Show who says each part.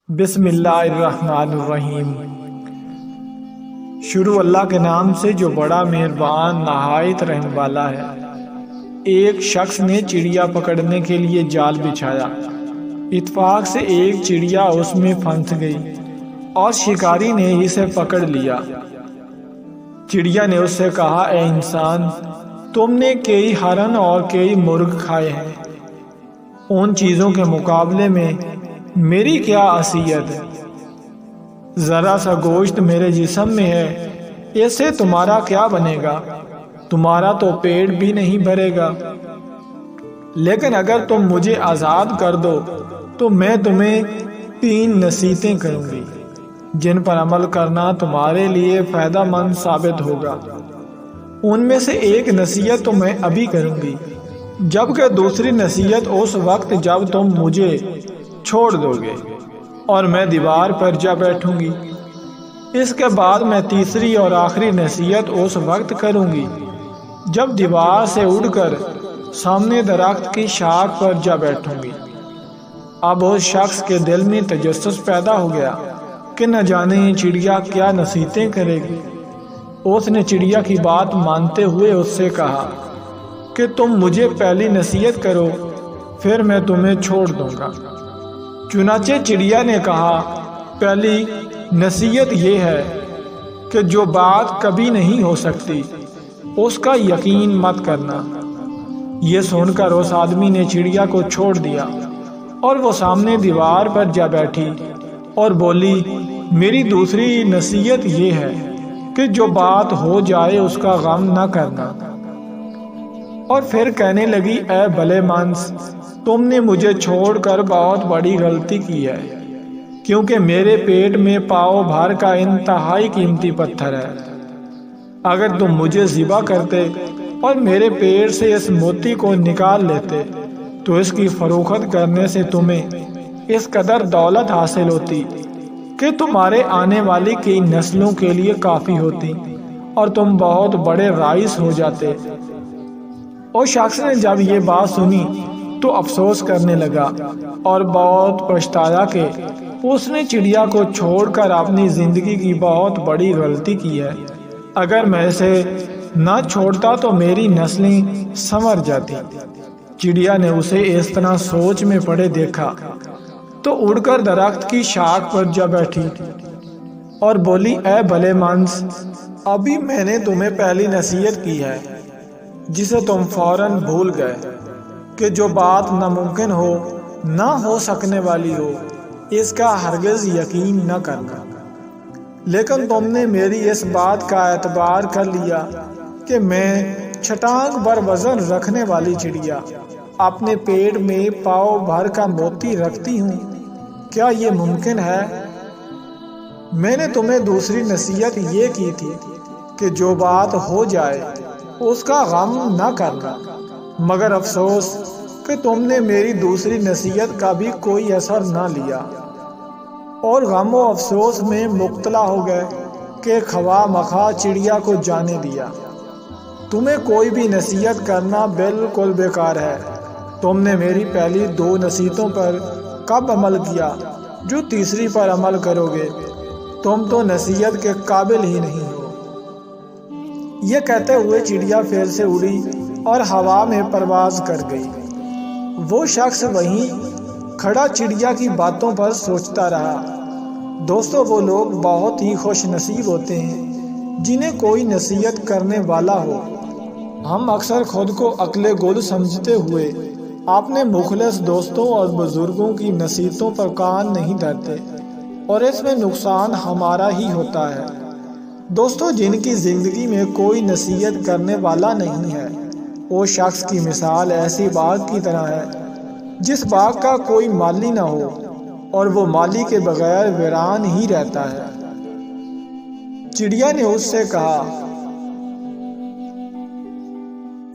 Speaker 1: بسم اللہ الرحمن الرحیم۔ شروع اللہ کے نام سے جو بڑا مہربان نہایت رحم والا ہے۔ ایک شخص نے چڑیا پکڑنے کے لیے جال بچھایا۔ اتفاق سے ایک چڑیا اس میں پھنس گئی اور شکاری نے اسے پکڑ لیا۔ چڑیا نے اس سے کہا، اے انسان، تم نے کئی ہرن اور کئی مرغ کھائے ہیں، ان چیزوں کے مقابلے میں میری کیا حیثیت ہے؟ ذرا سا گوشت میرے جسم میں ہے، اس سے تمہارا کیا بنے گا؟ تمہارا تو پیٹ بھی نہیں بھرے گا۔ لیکن اگر تم مجھے آزاد کر دو تو میں تمہیں 3 نصیحتیں کروں گی جن پر عمل کرنا تمہارے لیے فائدہ مند ثابت ہوگا۔ ان میں سے ایک نصیحت تو میں ابھی کروں گی، جبکہ دوسری نصیحت اس وقت جب تم مجھے چھوڑ دو گے اور میں دیوار پر جا بیٹھوں گی۔ اس کے بعد میں تیسری اور آخری نصیحت اس وقت کروں گی جب دیوار سے اڑ کر سامنے درخت کی شاخ پر جا بیٹھوں گی۔ اب اس شخص کے دل میں تجسس پیدا ہو گیا کہ نہ جانے چڑیا کیا نصیحتیں کرے گی۔ اس نے چڑیا کی بات مانتے ہوئے اس سے کہا کہ تم مجھے پہلی نصیحت کرو، پھر میں تمہیں چھوڑ دوں گا۔ چنانچہ چڑیا نے کہا، پہلی نصیحت یہ ہے کہ جو بات کبھی نہیں ہو سکتی اس کا یقین مت کرنا۔ یہ سن کر اس آدمی نے چڑیا کو چھوڑ دیا اور وہ سامنے دیوار پر جا بیٹھی اور بولی، میری دوسری نصیحت یہ ہے کہ جو بات ہو جائے اس کا غم نہ کرنا۔ اور پھر کہنے لگی، اے بھلے مانس، تم نے مجھے چھوڑ کر بہت بڑی غلطی کی ہے، کیونکہ میرے پیٹ میں پاؤ بھر کا انتہائی قیمتی پتھر ہے۔ اگر تم مجھے ذبح کرتے اور میرے پیٹ سے اس موتی کو نکال لیتے تو اس کی فروخت کرنے سے تمہیں اس قدر دولت حاصل ہوتی کہ تمہارے آنے والی کئی نسلوں کے لیے کافی ہوتی اور تم بہت بڑے رئیس ہو جاتے۔ اور شخص نے جب یہ بات سنی تو افسوس کرنے لگا اور بہت پچھتایا کہ اس نے چڑیا کو چھوڑ کر اپنی زندگی کی بہت بڑی غلطی کی ہے۔ اگر میں اسے نہ چھوڑتا تو میری نسلیں سنور جاتی۔ چڑیا نے اسے اس طرح سوچ میں پڑے دیکھا تو اڑ کر درخت کی شاخ پر جا بیٹھی اور بولی، اے بھلے مانس، ابھی میں نے تمہیں پہلی نصیحت کی ہے جسے تم فوراً بھول گئے کہ جو بات ناممکن ہو، نہ ہو سکنے والی ہو، اس کا ہرگز یقین نہ کرنا۔ لیکن تم نے میری اس بات کا اعتبار کر لیا کہ میں چھٹانگ بر وزن رکھنے والی چڑیا اپنے پیٹ میں پاؤ بھر کا موتی رکھتی ہوں۔ کیا یہ ممکن ہے؟ میں نے تمہیں دوسری نصیحت یہ کی تھی کہ جو بات ہو جائے اس کا غم نہ کرنا، مگر افسوس کہ تم نے میری دوسری نصیحت کا بھی کوئی اثر نہ لیا اور غم و افسوس میں مبتلا ہو گئے کہ خواہ مخواہ چڑیا کو جانے دیا۔ تمہیں کوئی بھی نصیحت کرنا بالکل بیکار ہے۔ تم نے میری پہلی 2 نصیحتوں پر کب عمل کیا جو تیسری پر عمل کرو گے؟ تم تو نصیحت کے قابل ہی نہیں ہو۔ یہ کہتے ہوئے چڑیا پھر سے اڑی اور ہوا میں پرواز کر گئی۔ وہ شخص وہیں کھڑا چڑیا کی باتوں پر سوچتا رہا۔ دوستو، وہ لوگ بہت ہی خوش نصیب ہوتے ہیں جنہیں کوئی نصیحت کرنے والا ہو۔ ہم اکثر خود کو عقل گل سمجھتے ہوئے اپنے مخلص دوستوں اور بزرگوں کی نصیحتوں پر کان نہیں دھرتے اور اس میں نقصان ہمارا ہی ہوتا ہے۔ دوستو، جن کی زندگی میں کوئی نصیحت کرنے والا نہیں ہے، وہ شخص کی مثال ایسی باغ کی طرح ہے جس باغ کا کوئی مالی نہ ہو اور وہ مالی کے بغیر ویران ہی رہتا ہے۔ چڑیا نے اس سے کہا،